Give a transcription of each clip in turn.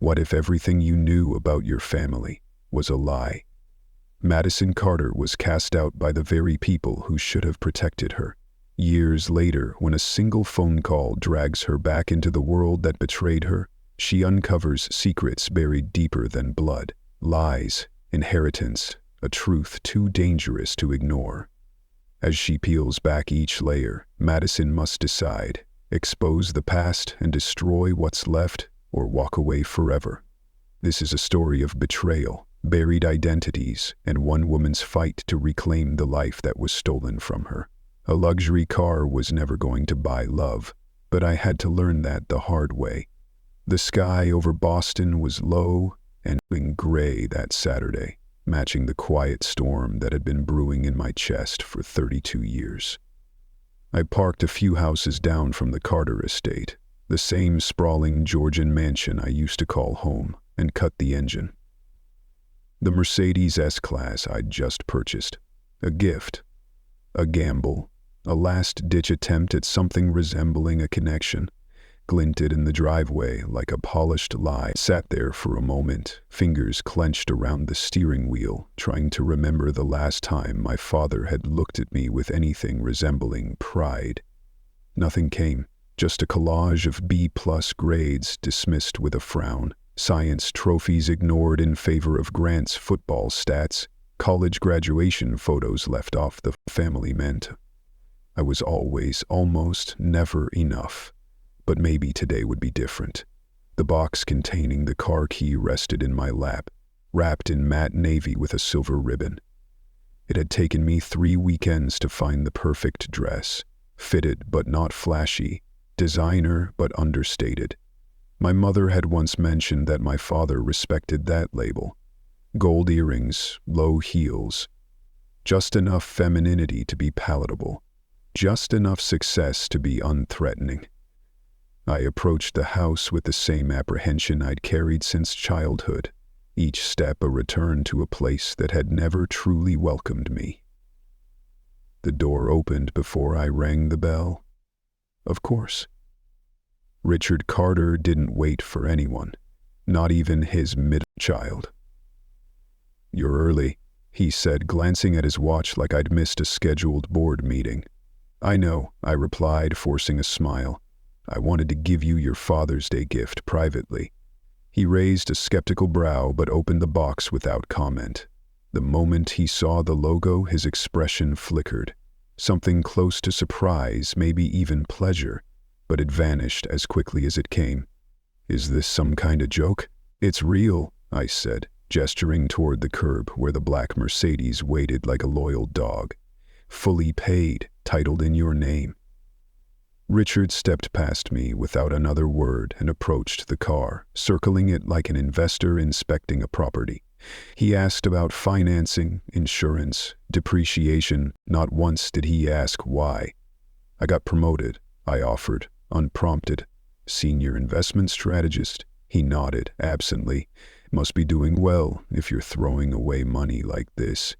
What if everything you knew about your family was a lie? Madison Carter was cast out by the very people who should have protected her. Years later, when a single phone call drags her back into the world that betrayed her, she uncovers secrets buried deeper than blood, lies, inheritance, a truth too dangerous to ignore. As she peels back each layer, Madison must decide: expose the past and destroy what's left, or walk away forever. This is a story of betrayal, buried identities, and one woman's fight to reclaim the life that was stolen from her. A luxury car was never going to buy love, but I had to learn that the hard way. The sky over Boston was low and gray that Saturday, matching the quiet storm that had been brewing in my chest for 32 years. I parked a few houses down from the Carter estate, the same sprawling Georgian mansion I used to call home, and cut the engine. The Mercedes S-Class I'd just purchased. A gift. A gamble. A last-ditch attempt at something resembling a connection. Glinted in the driveway like a polished lie. Sat there for a moment, fingers clenched around the steering wheel, trying to remember the last time my father had looked at me with anything resembling pride. Nothing came, just a collage of B-plus grades dismissed with a frown, science trophies ignored in favor of Grant's football stats, college graduation photos left off the family mantle. I was always, almost, never enough. But maybe today would be different. The box containing the car key rested in my lap, wrapped in matte navy with a silver ribbon. It had taken me 3 weekends to find the perfect dress, fitted but not flashy, designer but understated. My mother had once mentioned that my father respected that label. Gold earrings, low heels, just enough femininity to be palatable, just enough success to be unthreatening. I approached the house with the same apprehension I'd carried since childhood, each step a return to a place that had never truly welcomed me. The door opened before I rang the bell. Of course. Richard Carter didn't wait for anyone, not even his middle child. "You're early," he said, glancing at his watch like I'd missed a scheduled board meeting. "I know," I replied, forcing a smile. "I wanted to give you your Father's Day gift privately." He raised a skeptical brow but opened the box without comment. The moment he saw the logo, his expression flickered. Something close to surprise, maybe even pleasure, but it vanished as quickly as it came. "Is this some kind of joke?" "It's real," I said, gesturing toward the curb where the black Mercedes waited like a loyal dog. "Fully paid, titled in your name." Richard stepped past me without another word and approached the car, circling it like an investor inspecting a property. He asked about financing, insurance, depreciation. Not once did he ask why. "I got promoted," I offered, unprompted. "Senior investment strategist." He nodded absently. "Must be doing well if you're throwing away money like this."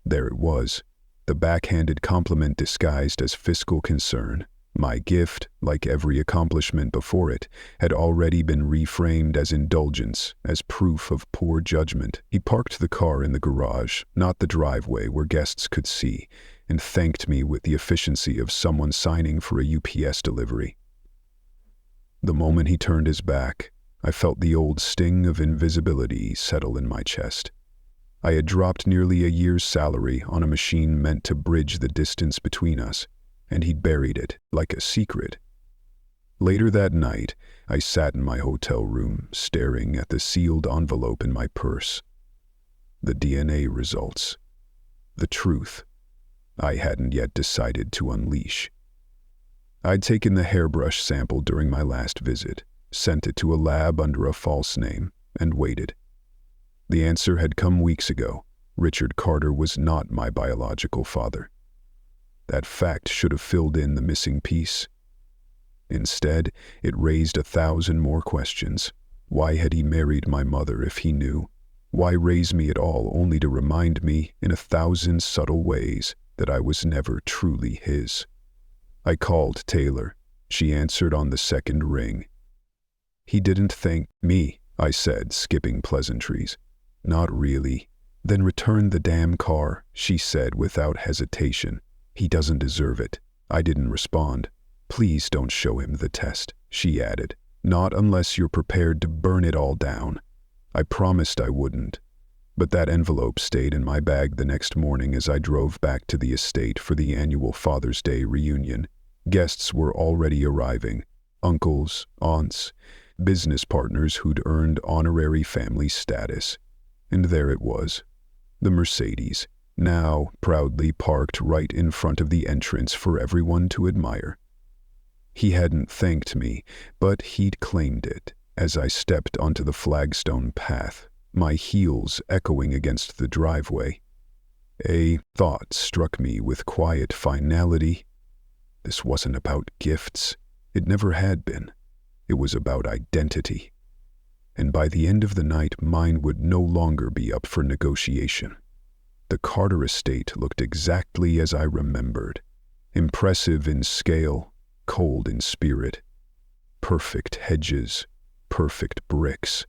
There it was, the backhanded compliment disguised as fiscal concern. My gift, like every accomplishment before it, had already been reframed as indulgence, as proof of poor judgment. He parked the car in the garage, not the driveway where guests could see, and thanked me with the efficiency of someone signing for a UPS delivery. The moment he turned his back, I felt the old sting of invisibility settle in my chest. I had dropped nearly a year's salary on a machine meant to bridge the distance between us, and he'd buried it like a secret. Later that night, I sat in my hotel room, staring at the sealed envelope in my purse. The DNA results. The truth I hadn't yet decided to unleash. I'd taken the hairbrush sample during my last visit, sent it to a lab under a false name, and waited. The answer had come weeks ago. Richard Carter was not my biological father. That fact should have filled in the missing piece. Instead, it raised 1,000 more questions. Why had he married my mother if he knew? Why raise me at all only to remind me in 1,000 subtle ways that I was never truly his? I called Taylor. She answered on the second ring. "He didn't thank me," I said, skipping pleasantries. Not really. Then return the damn car, she said without hesitation. He doesn't deserve it. I didn't respond. Please don't show him the test, she added. Not unless you're prepared to burn it all down. I promised I wouldn't. But that envelope stayed in my bag the next morning as I drove back to the estate for the annual Father's Day reunion. Guests were already arriving. Uncles, aunts, business partners who'd earned honorary family status. And there it was. The Mercedes, now proudly parked right in front of the entrance for everyone to admire. He hadn't thanked me, but he'd claimed it as I stepped onto the flagstone path, my heels echoing against the driveway. A thought struck me with quiet finality. This wasn't about gifts. It never had been. It was about identity. And by the end of the night, mine would no longer be up for negotiation. The Carter estate looked exactly as I remembered. Impressive in scale, cold in spirit. Perfect hedges, perfect bricks,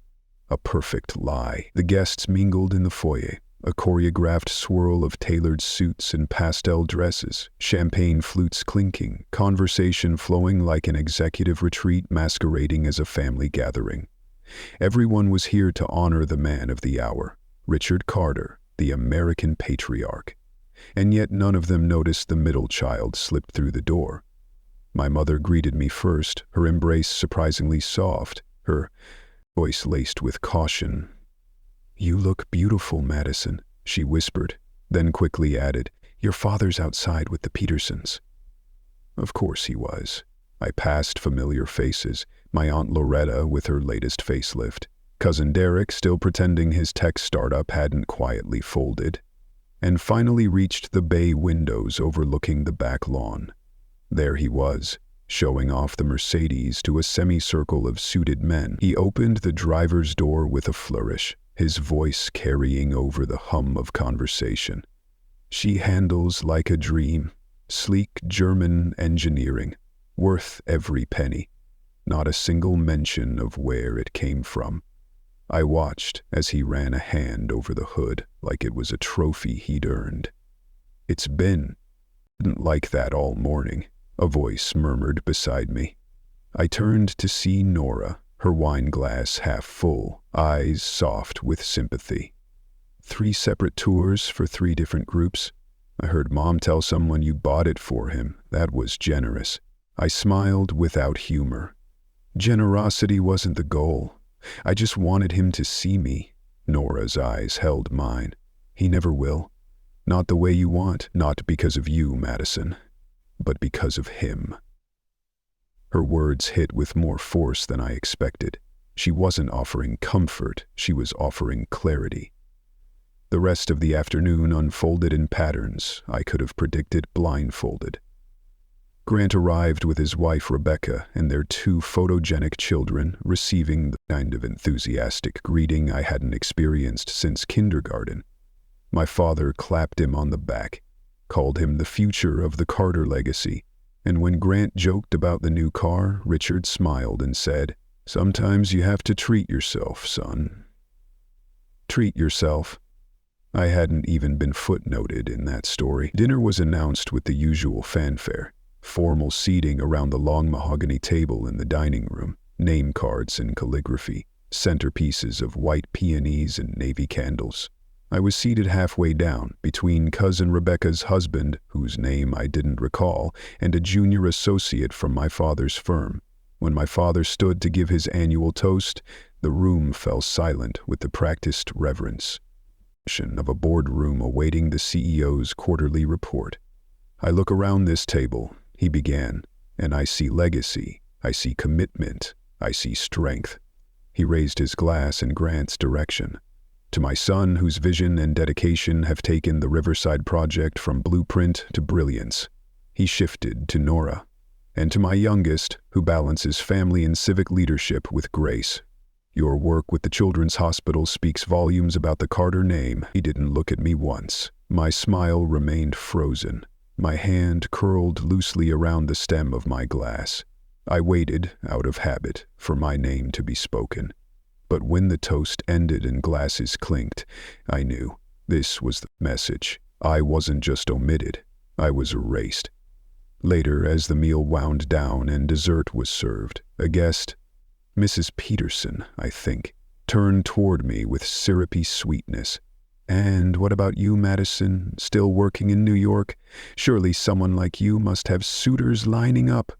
a perfect lie. The guests mingled in the foyer, a choreographed swirl of tailored suits and pastel dresses, champagne flutes clinking, conversation flowing like an executive retreat masquerading as a family gathering. Everyone was here to honor the man of the hour, Richard Carter, the American patriarch. And yet none of them noticed the middle child slip through the door. My mother greeted me first, her embrace surprisingly soft, her voice laced with caution. "You look beautiful, Madison," she whispered, then quickly added, "Your father's outside with the Petersons." Of course he was. I passed familiar faces, my Aunt Loretta with her latest facelift, Cousin Derek still pretending his tech startup hadn't quietly folded, and finally reached the bay windows overlooking the back lawn. There he was, showing off the Mercedes to a semicircle of suited men. He opened the driver's door with a flourish, his voice carrying over the hum of conversation. "She handles like a dream, sleek German engineering, worth every penny. Not a single mention of where it came from." I watched as he ran a hand over the hood like it was a trophy he'd earned. "It's been like that all morning," a voice murmured beside me. I turned to see Nora, her wine glass half full, eyes soft with sympathy. 3 separate tours for 3 different groups? I heard Mom tell someone you bought it for him. That was generous. I smiled without humor. Generosity wasn't the goal. I just wanted him to see me. Nora's eyes held mine. "He never will. Not the way you want. Not because of you, Madison, but because of him." Her words hit with more force than I expected. She wasn't offering comfort, she was offering clarity. The rest of the afternoon unfolded in patterns I could have predicted blindfolded. Grant arrived with his wife Rebecca and their 2 photogenic children, receiving the kind of enthusiastic greeting I hadn't experienced since kindergarten. My father clapped him on the back, called him the future of the Carter legacy, and when Grant joked about the new car, Richard smiled and said, "Sometimes you have to treat yourself, son." Treat yourself? I hadn't even been footnoted in that story. Dinner was announced with the usual fanfare. Formal seating around the long mahogany table in the dining room, name cards in calligraphy, centerpieces of white peonies and navy candles. I was seated halfway down, between Cousin Rebecca's husband, whose name I didn't recall, and a junior associate from my father's firm. When my father stood to give his annual toast, the room fell silent with the practiced reverence of a boardroom awaiting the CEO's quarterly report. "I look around this table," he began, "and I see legacy, I see commitment, I see strength." He raised his glass in Grant's direction. "To my son, whose vision and dedication have taken the Riverside project from blueprint to brilliance." He shifted to Nora. "And to my youngest, who balances family and civic leadership with grace. Your work with the Children's Hospital speaks volumes about the Carter name." He didn't look at me once. My smile remained frozen. My hand curled loosely around the stem of my glass. I waited, out of habit, for my name to be spoken. But when the toast ended and glasses clinked, I knew this was the message. I wasn't just omitted, I was erased. Later, as the meal wound down and dessert was served, a guest, Mrs. Peterson, I think, turned toward me with syrupy sweetness. "And what about you, Madison? Still working in New York? Surely someone like you must have suitors lining up."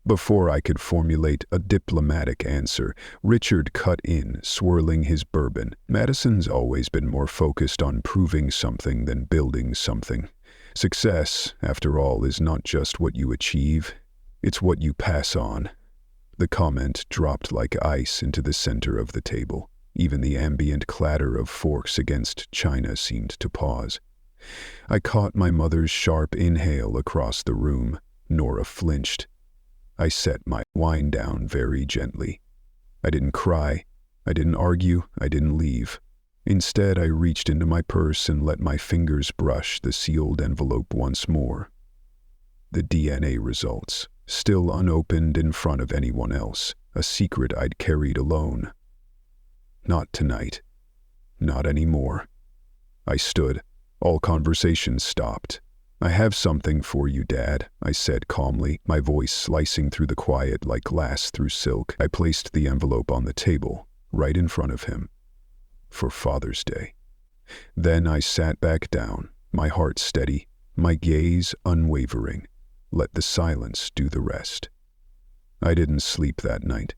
Before I could formulate a diplomatic answer, Richard cut in, swirling his bourbon. "Madison's always been more focused on proving something than building something. Success, after all, is not just what you achieve, it's what you pass on." The comment dropped like ice into the center of the table. Even the ambient clatter of forks against china seemed to pause. I caught my mother's sharp inhale across the room. Nora flinched. I set my wine down very gently. I didn't cry. I didn't argue. I didn't leave. Instead, I reached into my purse and let my fingers brush the sealed envelope once more. The DNA results, still unopened in front of anyone else, a secret I'd carried alone. Not tonight. Not anymore. I stood. All conversation stopped. "I have something for you, Dad," I said calmly, my voice slicing through the quiet like glass through silk. I placed the envelope on the table, right in front of him. "For Father's Day." Then I sat back down, my heart steady, my gaze unwavering. Let the silence do the rest. I didn't sleep that night.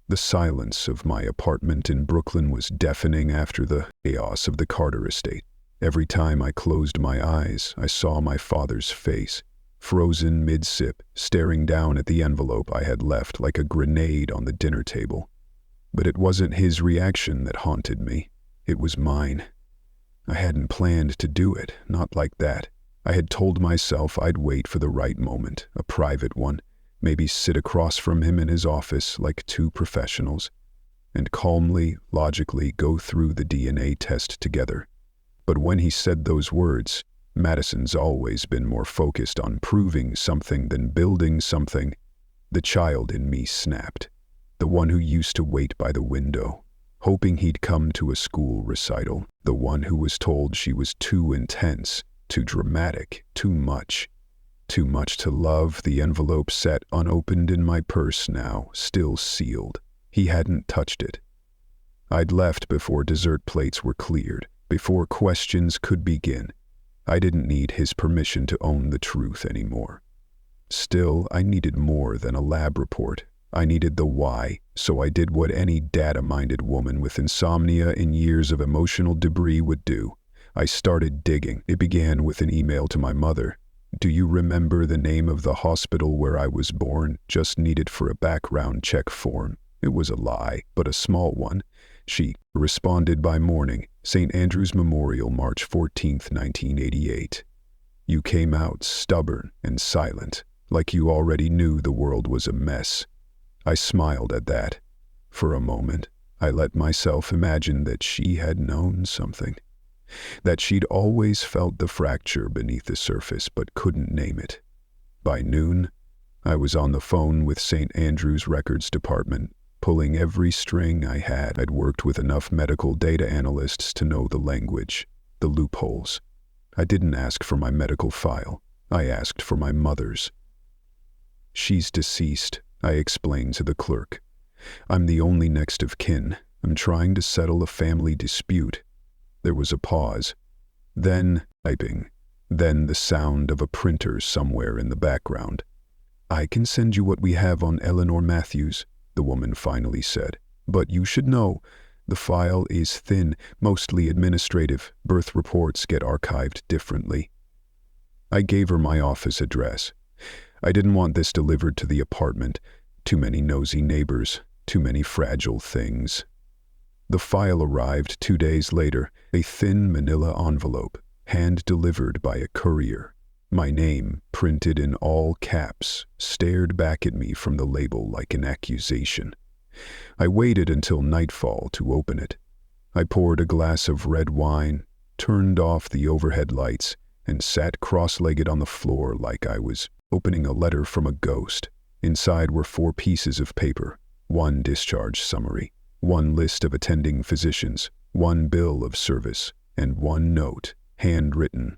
The silence of my apartment in Brooklyn was deafening after the chaos of the Carter estate. Every time I closed my eyes, I saw my father's face, frozen mid-sip, staring down at the envelope I had left like a grenade on the dinner table. But it wasn't his reaction that haunted me. It was mine. I hadn't planned to do it, not like that. I had told myself I'd wait for the right moment, a private one, maybe sit across from him in his office like two professionals, and calmly, logically go through the DNA test together. But when he said those words, "Madison's always been more focused on proving something than building something," the child in me snapped. The one who used to wait by the window, hoping he'd come to a school recital. The one who was told she was too intense, too dramatic, too much. Too much to love. The envelope sat unopened in my purse now, still sealed. He hadn't touched it. I'd left before dessert plates were cleared, before questions could begin. I didn't need his permission to own the truth anymore. Still, I needed more than a lab report. I needed the why, so I did what any data-minded woman with insomnia and years of emotional debris would do. I started digging. It began with an email to my mother. "Do you remember the name of the hospital where I was born? Just needed for a background check form." It was a lie, but a small one. She responded by morning, "St. Andrew's Memorial, March 14th, 1988. You came out stubborn and silent, like you already knew the world was a mess." I smiled at that. For a moment, I let myself imagine that she had known something. That she'd always felt the fracture beneath the surface but couldn't name it. By noon, I was on the phone with St. Andrew's Records Department, pulling every string I had. I'd worked with enough medical data analysts to know the language, the loopholes. I didn't ask for my medical file. I asked for my mother's. "She's deceased," I explained to the clerk. "I'm the only next of kin. I'm trying to settle a family dispute." There was a pause. Then typing. Then the sound of a printer somewhere in the background. "I can send you what we have on Eleanor Matthews," the woman finally said. "But you should know, the file is thin, mostly administrative. Birth reports get archived differently." I gave her my office address. I didn't want this delivered to the apartment. Too many nosy neighbors, too many fragile things. The file arrived 2 days later, a thin manila envelope, hand-delivered by a courier. My name, printed in all caps, stared back at me from the label like an accusation. I waited until nightfall to open it. I poured a glass of red wine, turned off the overhead lights, and sat cross-legged on the floor like I was opening a letter from a ghost. Inside were 4 pieces of paper, 1 discharge summary, One list of attending physicians, one bill of service, and one note, handwritten.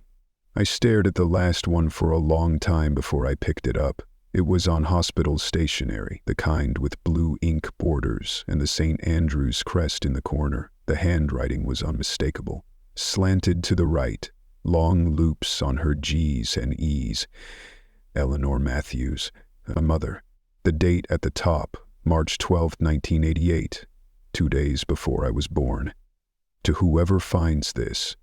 I stared at the last one for a long time before I picked it up. It was on hospital stationery, the kind with blue ink borders and the St. Andrew's crest in the corner. The handwriting was unmistakable. Slanted to the right, long loops on her G's and E's. Eleanor Matthews, a mother. The date at the top, March 12, 1988, 2 days before I was born. To whoever finds this,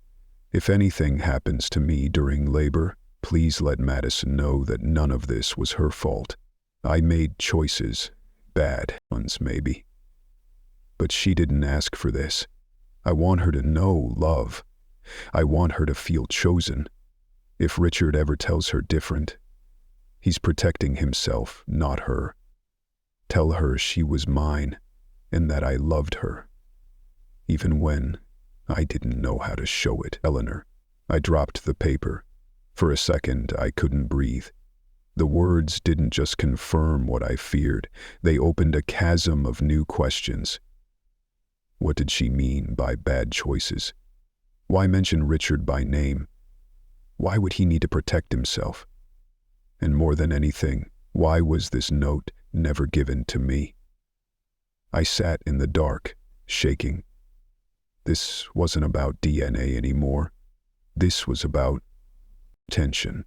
if anything happens to me during labor, please let Madison know that none of this was her fault. I made choices, bad ones maybe. But she didn't ask for this. I want her to know love. I want her to feel chosen. If Richard ever tells her different, he's protecting himself, not her. Tell her she was mine and that I loved her, even when I didn't know how to show it. Eleanor. I dropped the paper. For a second, I couldn't breathe. The words didn't just confirm what I feared. They opened a chasm of new questions. What did she mean by bad choices? Why mention Richard by name? Why would he need to protect himself? And more than anything, why was this note never given to me? I sat in the dark, shaking. This wasn't about DNA anymore. This was about tension,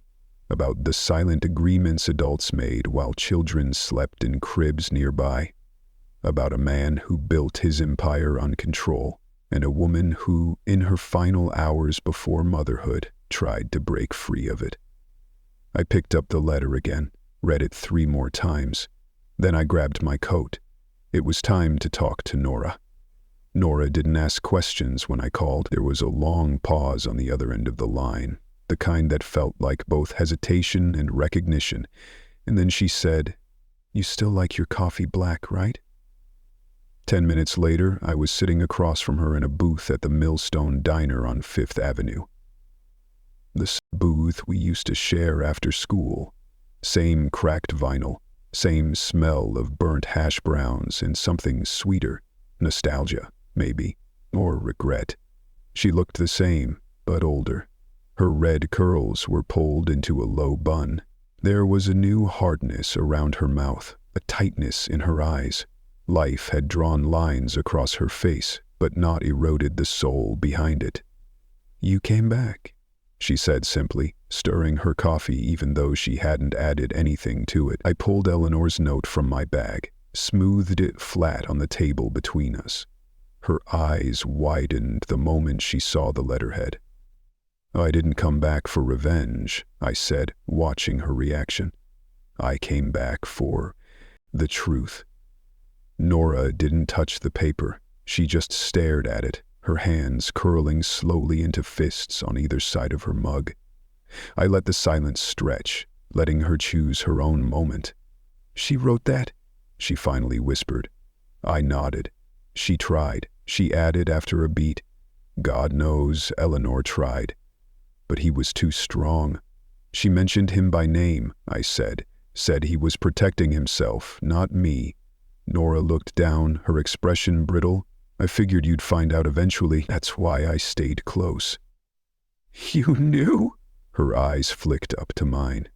about the silent agreements adults made while children slept in cribs nearby, about a man who built his empire on control, and a woman who, in her final hours before motherhood, tried to break free of it. I picked up the letter again, read it 3 more times. Then I grabbed my coat. It was time to talk to Nora. Nora didn't ask questions when I called. There was a long pause on the other end of the line, the kind that felt like both hesitation and recognition. And then she said, "You still like your coffee black, right?" 10 minutes later, I was sitting across from her in a booth at the Millstone Diner on 5th Avenue. The booth we used to share after school. Same cracked vinyl, same smell of burnt hash browns and something sweeter. Nostalgia, maybe, or regret. She looked the same, but older. Her red curls were pulled into a low bun. There was a new hardness around her mouth, a tightness in her eyes. Life had drawn lines across her face, but not eroded the soul behind it. "You came back," she said simply, stirring her coffee even though she hadn't added anything to it. I pulled Eleanor's note from my bag, smoothed it flat on the table between us. Her eyes widened the moment she saw the letterhead. "I didn't come back for revenge," I said, watching her reaction. "I came back for the truth." Nora didn't touch the paper. She just stared at it, her hands curling slowly into fists on either side of her mug. I let the silence stretch, letting her choose her own moment. "She wrote that?" she finally whispered. I nodded. "She tried," she added after a beat. "God knows Eleanor tried. But he was too strong. She mentioned him by name," I said he was protecting himself, not me. Nora looked down, her expression brittle. "I figured you'd find out eventually. That's why I stayed close." "You knew?" Her eyes flicked up to mine.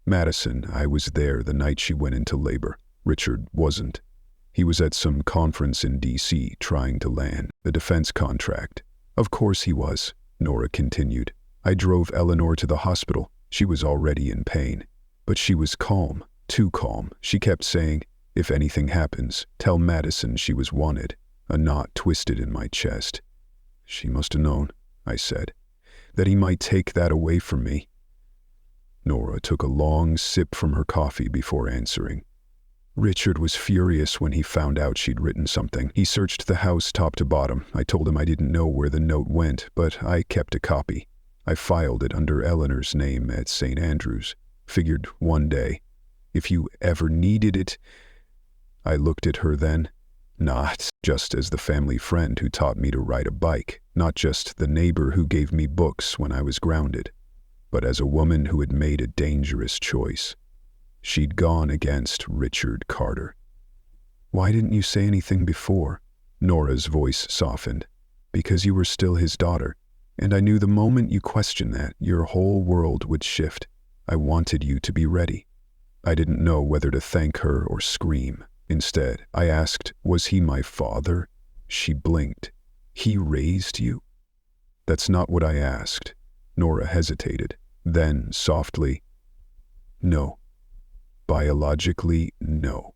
"Madison, I was there the night she went into labor. Richard wasn't. He was at some conference in D.C. trying to land the defense contract." "Of course he was," Nora continued. "I drove Eleanor to the hospital. She was already in pain. But she was calm, too calm. She kept saying, 'If anything happens, tell Madison she was wanted.'" A knot twisted in my chest. "She must have known," I said, "that he might take that away from me." Nora took a long sip from her coffee before answering. "Richard was furious when he found out she'd written something. He searched the house top to bottom. I told him I didn't know where the note went, but I kept a copy. I filed it under Eleanor's name at St. Andrew's. Figured one day, if you ever needed it." I looked at her then. Not just as the family friend who taught me to ride a bike, not just the neighbor who gave me books when I was grounded, but as a woman who had made a dangerous choice. She'd gone against Richard Carter. "Why didn't you say anything before?" Nora's voice softened. Because you were still his daughter, and I knew the moment you questioned that, your whole world would shift. I wanted you to be ready. I didn't know whether to thank her or scream. Instead, I asked, was he my father? She blinked. He raised you? That's not what I asked. Nora hesitated. Then, softly, no. Biologically, no.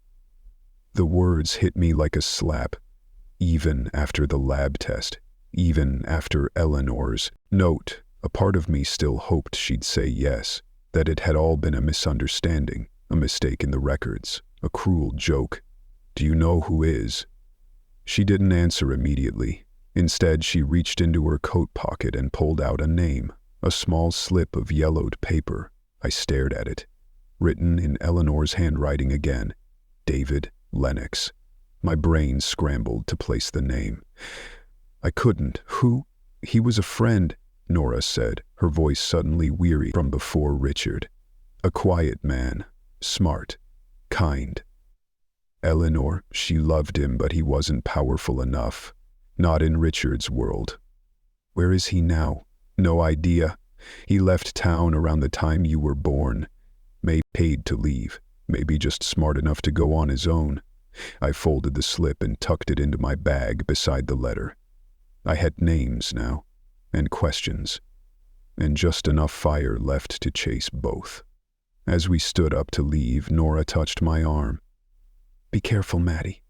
The words hit me like a slap. Even after the lab test. Even after Eleanor's note, a part of me still hoped she'd say yes, that it had all been a misunderstanding, a mistake in the records, a cruel joke. Do you know who is? She didn't answer immediately. Instead, she reached into her coat pocket and pulled out a name, a small slip of yellowed paper. I stared at it. Written in Eleanor's handwriting again, David Lennox. My brain scrambled to place the name. I couldn't. Who? He was a friend, Nora said, her voice suddenly weary from before Richard. A quiet man, smart, kind. Eleanor, she loved him, but he wasn't powerful enough. Not in Richard's world. Where is he now? No idea. He left town around the time you were born. Maybe paid to leave. Maybe just smart enough to go on his own. I folded the slip and tucked it into my bag beside the letter. I had names now, and questions, and just enough fire left to chase both. As we stood up to leave, Nora touched my arm. Be careful, Maddie.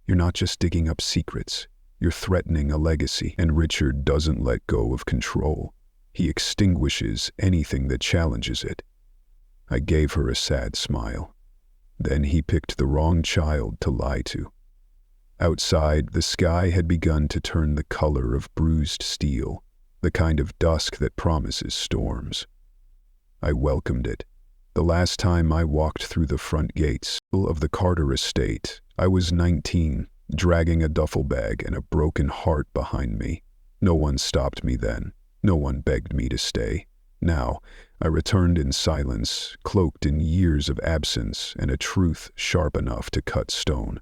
You're not just digging up secrets. You're threatening a legacy, and Richard doesn't let go of control. He extinguishes anything that challenges it. I gave her a sad smile. Then he picked the wrong child to lie to. Outside, the sky had begun to turn the color of bruised steel, the kind of dusk that promises storms. I welcomed it. The last time I walked through the front gates of the Carter estate, I was 19, dragging a duffel bag and a broken heart behind me. No one stopped me then. No one begged me to stay. Now, I returned in silence, cloaked in years of absence and a truth sharp enough to cut stone.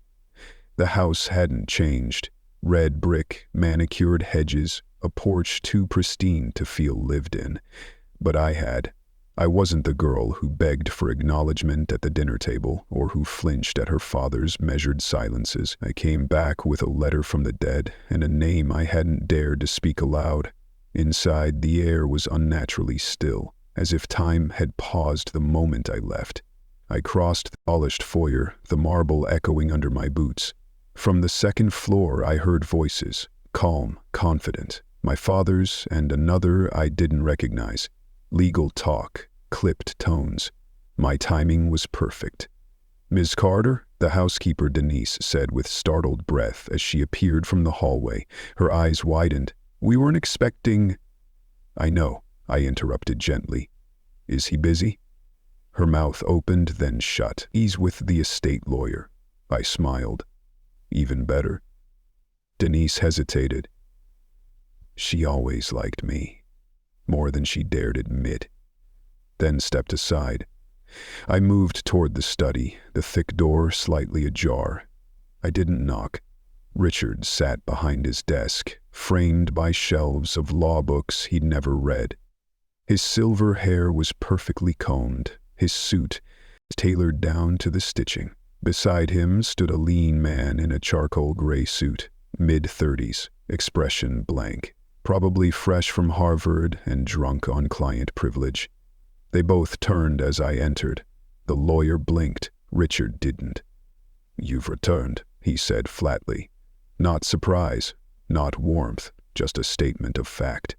The house hadn't changed. Red brick, manicured hedges, a porch too pristine to feel lived in. But I had. I wasn't the girl who begged for acknowledgement at the dinner table or who flinched at her father's measured silences. I came back with a letter from the dead and a name I hadn't dared to speak aloud. Inside, the air was unnaturally still, as if time had paused the moment I left. I crossed the polished foyer, the marble echoing under my boots. From the second floor, I heard voices, calm, confident, my father's and another I didn't recognize. Legal talk, clipped tones. My timing was perfect. Ms. Carter, the housekeeper Denise said with startled breath as she appeared from the hallway. Her eyes widened. We weren't expecting... I know, I interrupted gently. Is he busy? Her mouth opened, then shut. He's with the estate lawyer. I smiled. Even better. Denise hesitated. She always liked me, more than she dared admit. Then stepped aside. I moved toward the study, the thick door slightly ajar. I didn't knock. Richard sat behind his desk, framed by shelves of law books he'd never read. His silver hair was perfectly combed, his suit tailored down to the stitching. Beside him stood a lean man in a charcoal gray suit, mid-30s, expression blank, probably fresh from Harvard and drunk on client privilege. They both turned as I entered. The lawyer blinked. Richard didn't. You've returned, he said flatly. Not surprise, not warmth, just a statement of fact.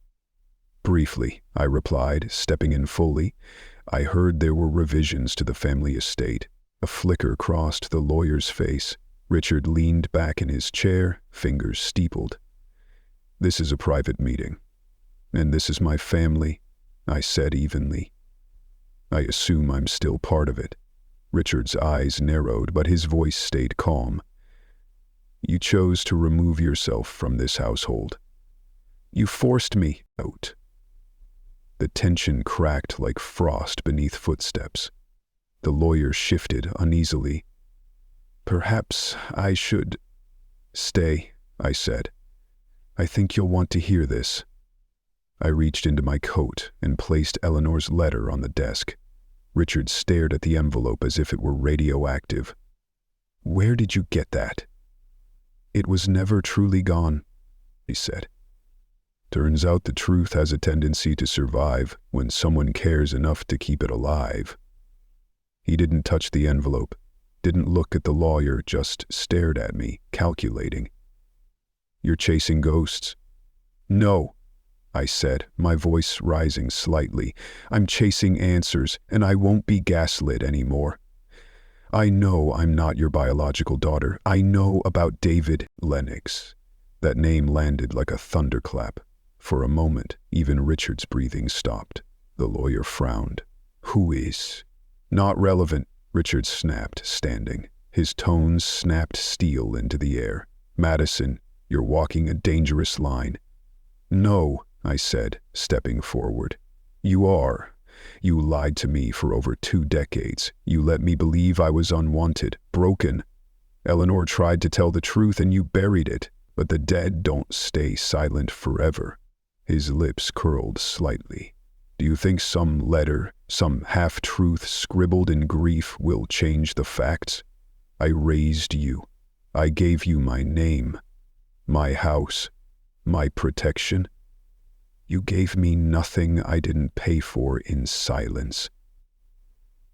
Briefly, I replied, stepping in fully. I heard there were revisions to the family estate. A flicker crossed the lawyer's face. Richard leaned back in his chair, fingers steepled. This is a private meeting. And this is my family, I said evenly. I assume I'm still part of it. Richard's eyes narrowed, but his voice stayed calm. You chose to remove yourself from this household. You forced me out. The tension cracked like frost beneath footsteps. The lawyer shifted uneasily. Perhaps I should stay, I said. "I think you'll want to hear this." I reached into my coat and placed Eleanor's letter on the desk. Richard stared at the envelope as if it were radioactive. "Where did you get that?" "It was never truly gone," he said. "Turns out the truth has a tendency to survive when someone cares enough to keep it alive." He didn't touch the envelope, didn't look at the lawyer, just stared at me, calculating. "You're chasing ghosts?" "No," I said, my voice rising slightly. "I'm chasing answers, and I won't be gaslit anymore. I know I'm not your biological daughter. I know about David Lennox." That name landed like a thunderclap. For a moment, even Richard's breathing stopped. The lawyer frowned. "Who is?" "Not relevant," Richard snapped, standing. His tones snapped steel into the air. "Madison, you're walking a dangerous line." "No," I said, stepping forward. "You are. You lied to me for over 2 decades. You let me believe I was unwanted, broken. Eleanor tried to tell the truth and you buried it, but the dead don't stay silent forever." His lips curled slightly. "Do you think some letter, some half-truth scribbled in grief will change the facts? I raised you. I gave you my name, my house, my protection. You gave me nothing I didn't pay for in silence."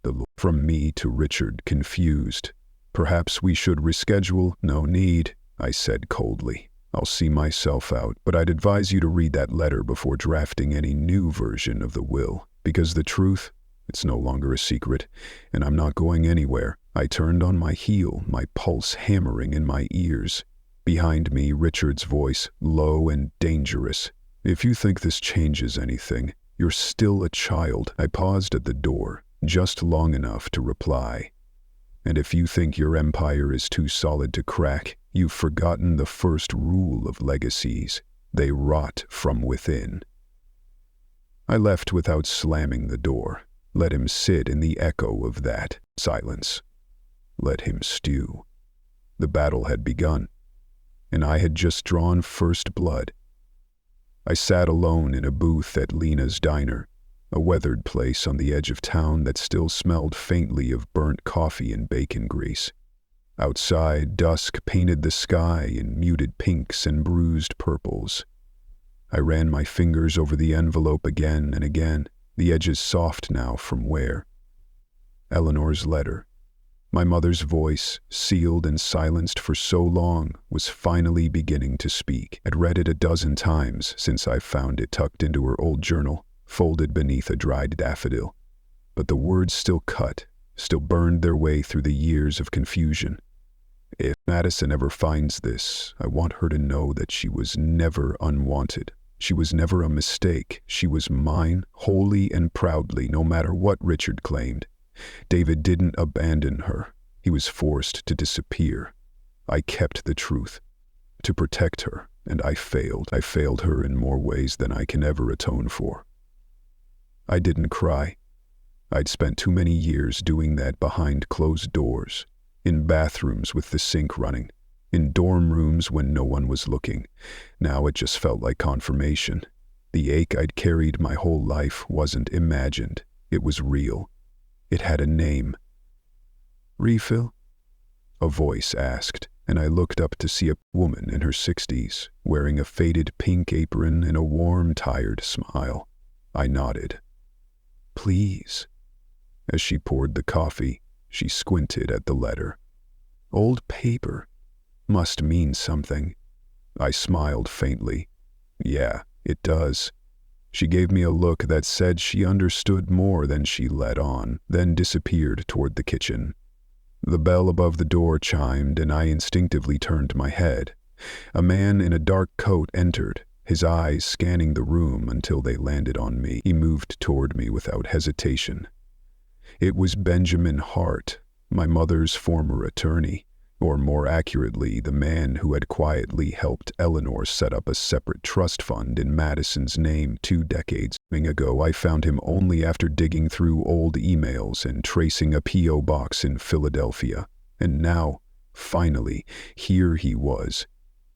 The look from me to Richard, confused. "Perhaps we should reschedule." "No need," I said coldly. "I'll see myself out, but I'd advise you to read that letter before drafting any new version of the will, because the truth, it's no longer a secret, and I'm not going anywhere." I turned on my heel, my pulse hammering in my ears. Behind me, Richard's voice, low and dangerous. "If you think this changes anything, you're still a child." I paused at the door, just long enough to reply. "And if you think your empire is too solid to crack, you've forgotten the first rule of legacies. They rot from within." I left without slamming the door. Let him sit in the echo of that silence. Let him stew. The battle had begun, and I had just drawn first blood. I sat alone in a booth at Lena's Diner, a weathered place on the edge of town that still smelled faintly of burnt coffee and bacon grease. Outside, dusk painted the sky in muted pinks and bruised purples. I ran my fingers over the envelope again and again, the edges soft now from wear. Eleanor's letter. My mother's voice, sealed and silenced for so long, was finally beginning to speak. I'd read it a dozen times since I found it tucked into her old journal, folded beneath a dried daffodil. But the words still cut, still burned their way through the years of confusion. If Madison ever finds this, I want her to know that she was never unwanted. She was never a mistake. She was mine, wholly and proudly, no matter what Richard claimed. David didn't abandon her. He was forced to disappear. I kept the truth, to protect her, and I failed. I failed her in more ways than I can ever atone for. I didn't cry. I'd spent too many years doing that behind closed doors, in bathrooms with the sink running, in dorm rooms when no one was looking. Now it just felt like confirmation. The ache I'd carried my whole life wasn't imagined. It was real. It had a name. "Refill?" a voice asked, and I looked up to see a woman in her 60s, wearing a faded pink apron and a warm, tired smile. I nodded. "Please." As she poured the coffee, she squinted at the letter. "Old paper. Must mean something." I smiled faintly. "Yeah, it does." She gave me a look that said she understood more than she let on, then disappeared toward the kitchen. The bell above the door chimed, and I instinctively turned my head. A man in a dark coat entered, his eyes scanning the room until they landed on me. He moved toward me without hesitation. It was Benjamin Hart, my mother's former attorney, or more accurately, the man who had quietly helped Eleanor set up a separate trust fund in Madison's name 2 decades ago. I found him only after digging through old emails and tracing a P.O. box in Philadelphia. And now, finally, here he was.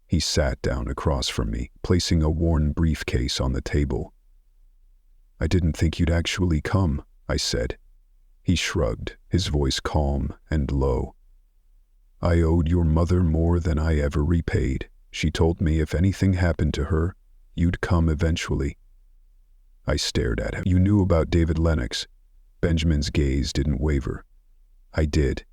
He sat down across from me, placing a worn briefcase on the table. "I didn't think you'd actually come," I said. He shrugged, his voice calm and low. "I owed your mother more than I ever repaid. She told me if anything happened to her, you'd come eventually." I stared at him. "You knew about David Lennox?" Benjamin's gaze didn't waver. "I did.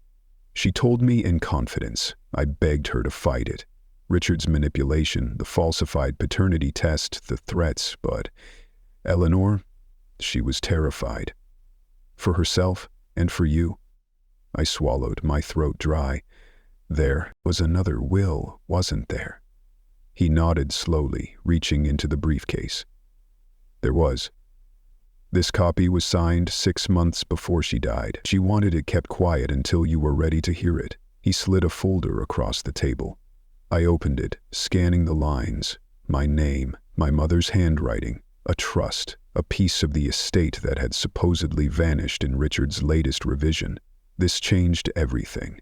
She told me in confidence. I begged her to fight it. Richard's manipulation, the falsified paternity test, the threats, but Eleanor, she was terrified. For herself and for you." I swallowed, my throat dry. There was another will, wasn't there? He nodded slowly, reaching into the briefcase. "There was. This copy was signed 6 months before she died. She wanted it kept quiet until you were ready to hear it." He slid a folder across the table. I opened it, scanning the lines. My name, my mother's handwriting, a trust, a piece of the estate that had supposedly vanished in Richard's latest revision. This changed everything.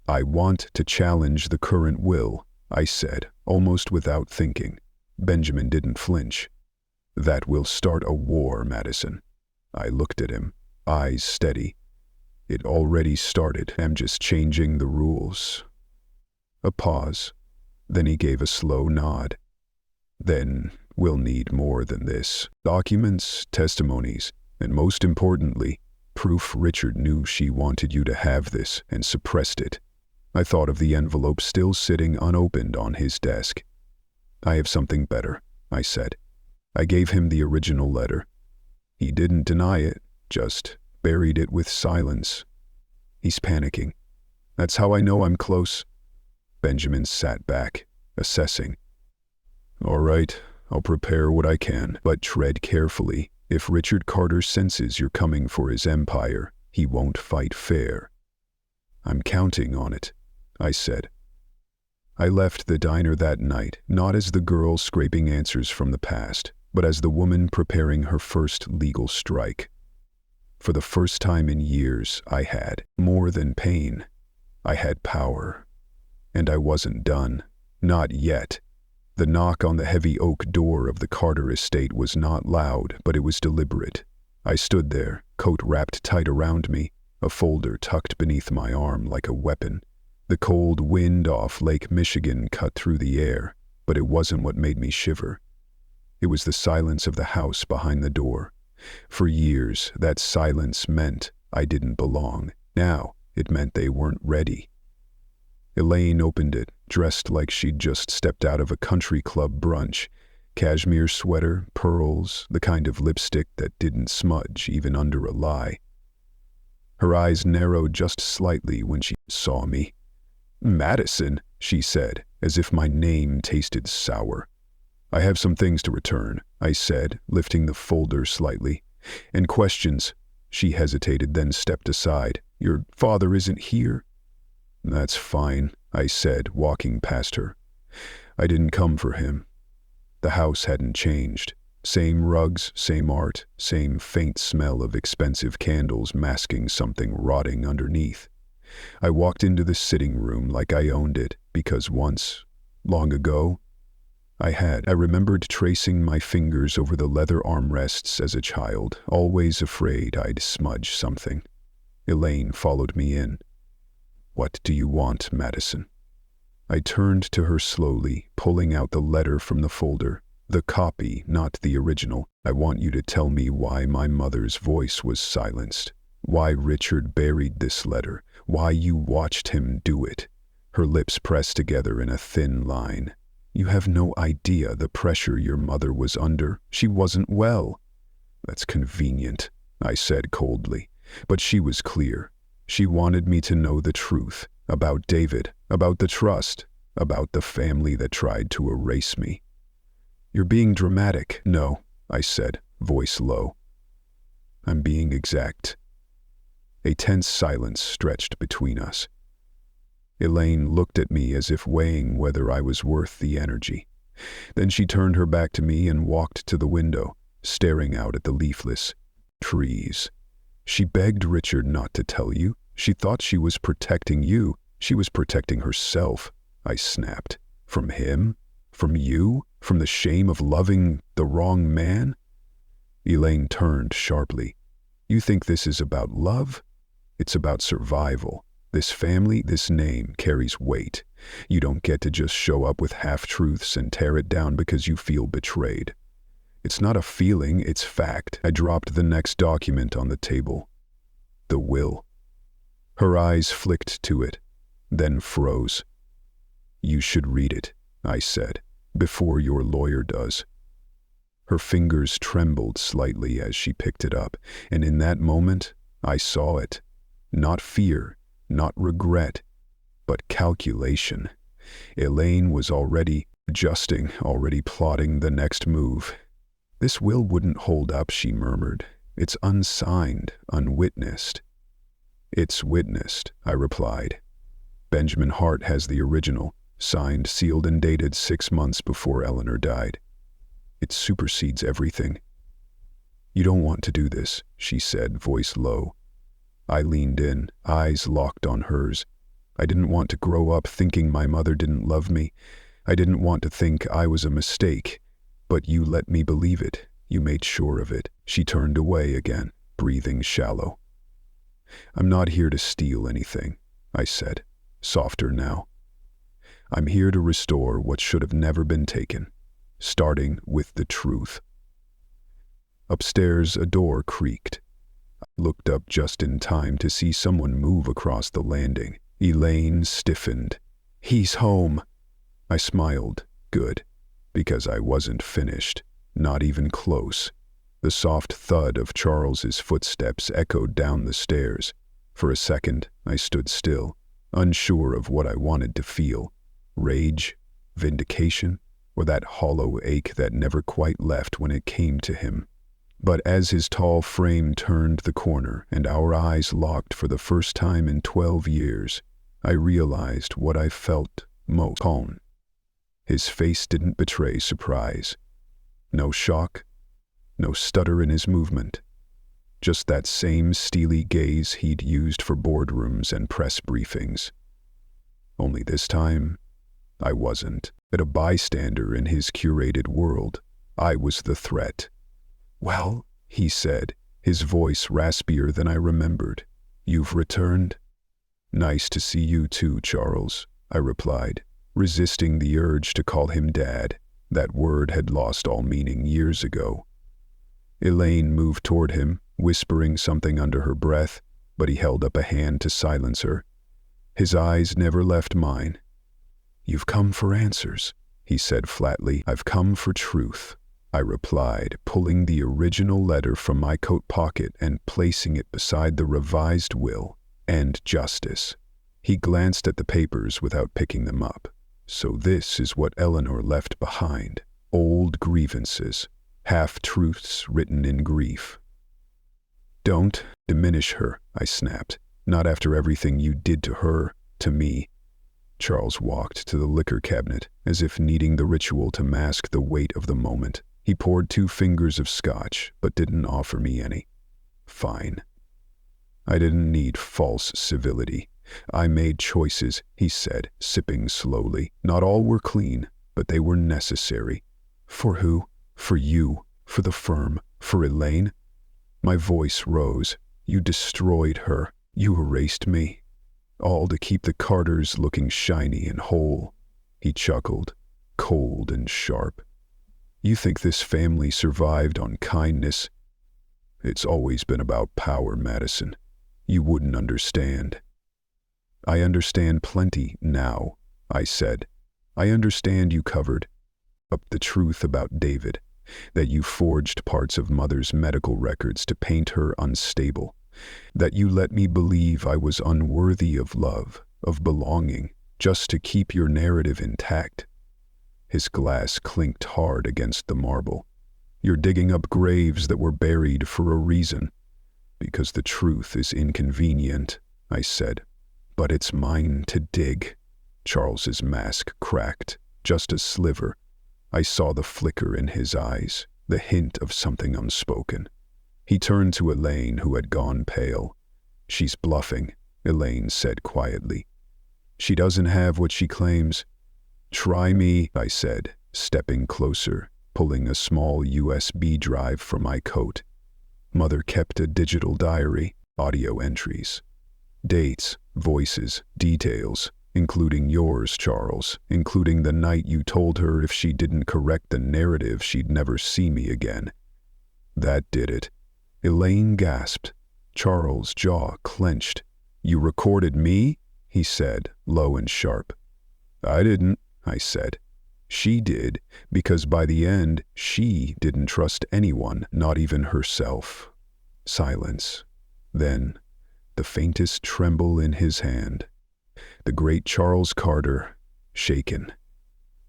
"I want to challenge the current will," I said, almost without thinking. Benjamin didn't flinch. "That will start a war, Madison." I looked at him, eyes steady. "It already started. I'm just changing the rules." A pause. Then he gave a slow nod. "Then we'll need more than this. Documents, testimonies, and most importantly, proof Richard knew she wanted you to have this and suppressed it." I thought of the envelope still sitting unopened on his desk. "I have something better," I said. I gave him the original letter. He didn't deny it, just buried it with silence. He's panicking. "That's how I know I'm close." Benjamin sat back, assessing. "All right, I'll prepare what I can, but tread carefully. If Richard Carter senses you're coming for his empire, he won't fight fair." "I'm counting on it," I said. I left the diner that night, not as the girl scraping answers from the past, but as the woman preparing her first legal strike. For the first time in years, I had more than pain. I had power. And I wasn't done. Not yet. The knock on the heavy oak door of the Carter estate was not loud, but it was deliberate. I stood there, coat wrapped tight around me, a folder tucked beneath my arm like a weapon. The cold wind off Lake Michigan cut through the air, but it wasn't what made me shiver. It was the silence of the house behind the door. For years, that silence meant I didn't belong. Now, it meant they weren't ready. Elaine opened it, dressed like she'd just stepped out of a country club brunch. Cashmere sweater, pearls, the kind of lipstick that didn't smudge even under a lie. Her eyes narrowed just slightly when she saw me. "Madison," she said, as if my name tasted sour. "I have some things to return," I said, lifting the folder slightly. "And questions." She hesitated, then stepped aside. "Your father isn't here?" "That's fine," I said, walking past her. "I didn't come for him." The house hadn't changed. Same rugs, same art, same faint smell of expensive candles masking something rotting underneath. I walked into the sitting room like I owned it, because once, long ago, I remembered tracing my fingers over the leather armrests as a child, always afraid I'd smudge something. Elaine followed me in. "What do you want, Madison?" I turned to her slowly, pulling out the letter from the folder. "The copy, not the original. I want you to tell me why my mother's voice was silenced. Why Richard buried this letter. Why you watched him do it." Her lips pressed together in a thin line. "You have no idea the pressure your mother was under. She wasn't well." "That's convenient," I said coldly. But she was clear. She wanted me to know the truth. About David. About the trust. About the family that tried to erase me. "You're being dramatic." "No," I said, voice low. "I'm being exact." A tense silence stretched between us. Elaine looked at me as if weighing whether I was worth the energy. Then she turned her back to me and walked to the window, staring out at the leafless trees. "She begged Richard not to tell you. She thought she was protecting you. She was protecting herself," I snapped. From him? From you? From the shame of loving the wrong man? Elaine turned sharply. You think this is about love? It's about survival. This family, this name carries weight. You don't get to just show up with half-truths and tear it down because you feel betrayed. It's not a feeling, it's fact. I dropped the next document on the table. The will. Her eyes flicked to it, then froze. You should read it, I said, before your lawyer does. Her fingers trembled slightly as she picked it up, and in that moment, I saw it. Not fear, not regret, but calculation. Elaine was already adjusting, already plotting the next move. This will wouldn't hold up, she murmured. It's unsigned, unwitnessed. It's witnessed, I replied. Benjamin Hart has the original, signed, sealed, and dated 6 months before Eleanor died. It supersedes everything. You don't want to do this, she said, voice low. I leaned in, eyes locked on hers. I didn't want to grow up thinking my mother didn't love me. I didn't want to think I was a mistake. But you let me believe it. You made sure of it. She turned away again, breathing shallow. I'm not here to steal anything, I said, softer now. I'm here to restore what should have never been taken, starting with the truth. Upstairs, a door creaked. I looked up just in time to see someone move across the landing. Elaine stiffened. He's home. I smiled. Good. Because I wasn't finished. Not even close. The soft thud of Charles's footsteps echoed down the stairs. For a second, I stood still, unsure of what I wanted to feel. Rage, vindication, or that hollow ache that never quite left when it came to him. But as his tall frame turned the corner and our eyes locked for the first time in 12 years, I realized what I felt most. Calm. His face didn't betray surprise. No shock, no stutter in his movement. Just that same steely gaze he'd used for boardrooms and press briefings. Only this time, I wasn't a bystander in his curated world. I was the threat. Well, he said, his voice raspier than I remembered. You've returned? Nice to see you too, Charles, I replied, resisting the urge to call him Dad. That word had lost all meaning years ago. Elaine moved toward him, whispering something under her breath, but he held up a hand to silence her. His eyes never left mine. You've come for answers, he said flatly. I've come for truth, I replied, pulling the original letter from my coat pocket and placing it beside the revised will. And justice. He glanced at the papers without picking them up. So this is what Eleanor left behind. Old grievances. Half-truths written in grief. Don't diminish her, I snapped. Not after everything you did to her, to me. Charles walked to the liquor cabinet, as if needing the ritual to mask the weight of the moment. He poured 2 fingers of scotch, but didn't offer me any. Fine. I didn't need false civility. I made choices, he said, sipping slowly. Not all were clean, but they were necessary. For who? For you, for the firm, for Elaine? My voice rose. You destroyed her. You erased me. All to keep the Carters looking shiny and whole. He chuckled, cold and sharp. You think this family survived on kindness? It's always been about power, Madison. You wouldn't understand. I understand plenty now, I said. I understand you covered up the truth about David, that you forged parts of Mother's medical records to paint her unstable, that you let me believe I was unworthy of love, of belonging, just to keep your narrative intact. His glass clinked hard against the marble. You're digging up graves that were buried for a reason. Because the truth is inconvenient, I said. But it's mine to dig. Charles's mask cracked, just a sliver. I saw the flicker in his eyes, the hint of something unspoken. He turned to Elaine, who had gone pale. She's bluffing, Elaine said quietly. She doesn't have what she claims. Try me, I said, stepping closer, pulling a small USB drive from my coat. Mother kept a digital diary, audio entries. Dates, voices, details, including yours, Charles, including the night you told her if she didn't correct the narrative she'd never see me again. That did it. Elaine gasped. Charles' jaw clenched. You recorded me? He said, low and sharp. I didn't, I said. She did, because by the end, she didn't trust anyone, not even herself. Silence. Then, the faintest tremble in his hand. The great Charles Carter, shaken.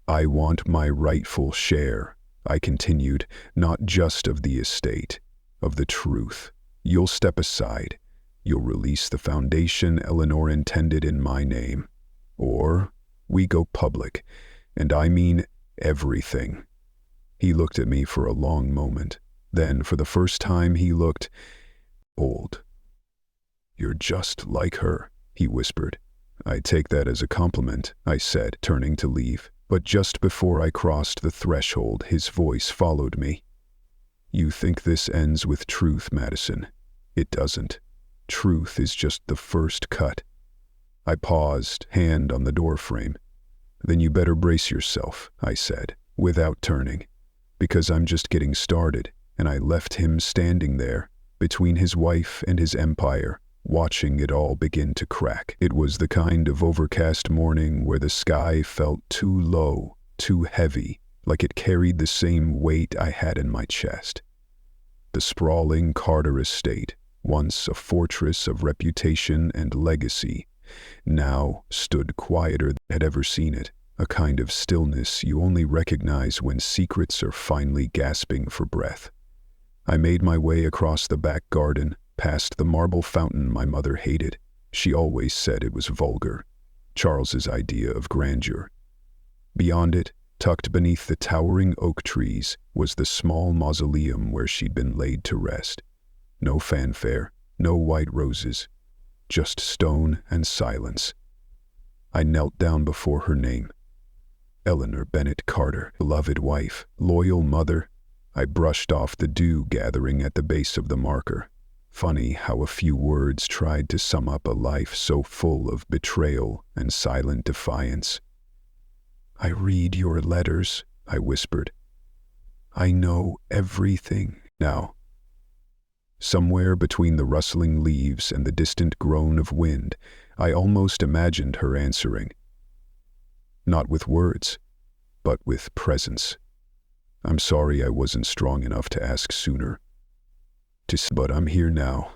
I want my rightful share, I continued, not just of the estate, of the truth. You'll step aside. You'll release the foundation Eleanor intended in my name. Or we go public, and I mean everything. He looked at me for a long moment. Then, for the first time, he looked old. You're just like her, he whispered. I take that as a compliment, I said, turning to leave. But just before I crossed the threshold, his voice followed me. You think this ends with truth, Madison. It doesn't. Truth is just the first cut. I paused, hand on the doorframe. Then you better brace yourself, I said, without turning, because I'm just getting started, and I left him standing there, between his wife and his empire, watching it all begin to crack. It was the kind of overcast morning where the sky felt too low, too heavy, like it carried the same weight I had in my chest. The sprawling Carter estate, once a fortress of reputation and legacy, now stood quieter than I had ever seen it, a kind of stillness you only recognize when secrets are finally gasping for breath. I made my way across the back garden, past the marble fountain my mother hated. She always said it was vulgar, Charles's idea of grandeur. Beyond it, tucked beneath the towering oak trees, was the small mausoleum where she'd been laid to rest. No fanfare, no white roses, just stone and silence. I knelt down before her name. Eleanor Bennett Carter, beloved wife, loyal mother. I brushed off the dew gathering at the base of the marker. Funny how a few words tried to sum up a life so full of betrayal and silent defiance. I read your letters, I whispered. I know everything now. Somewhere between the rustling leaves and the distant groan of wind, I almost imagined her answering. Not with words, but with presence. I'm sorry I wasn't strong enough to ask sooner. But I'm here now.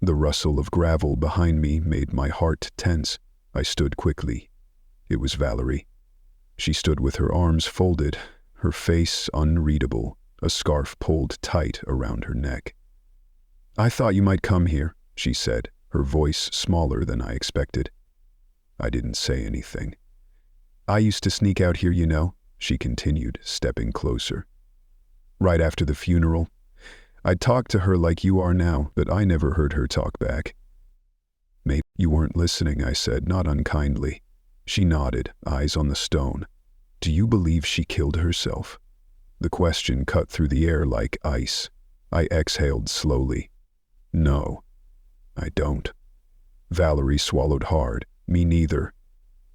The rustle of gravel behind me made my heart tense. I stood quickly. It was Valerie. She stood with her arms folded, her face unreadable, a scarf pulled tight around her neck. I thought you might come here, she said, her voice smaller than I expected. I didn't say anything. I used to sneak out here, you know, she continued, stepping closer. Right after the funeral, I'd talk to her like you are now, but I never heard her talk back. Maybe you weren't listening, I said, not unkindly. She nodded, eyes on the stone. Do you believe she killed herself? The question cut through the air like ice. I exhaled slowly. No, I don't. Valerie swallowed hard. Me neither.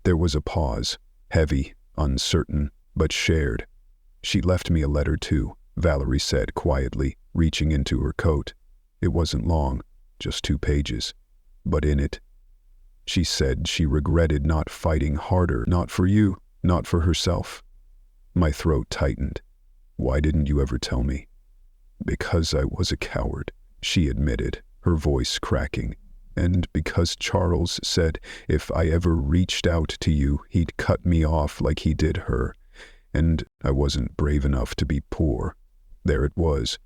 There was a pause, heavy, uncertain, but shared. She left me a letter too, Valerie said quietly, reaching into her coat. It wasn't long, just 2 pages. But in it, she said she regretted not fighting harder, not for you, not for herself. My throat tightened. Why didn't you ever tell me? Because I was a coward, she admitted, her voice cracking. And because Charles said if I ever reached out to you, he'd cut me off like he did her. And I wasn't brave enough to be poor. There it was.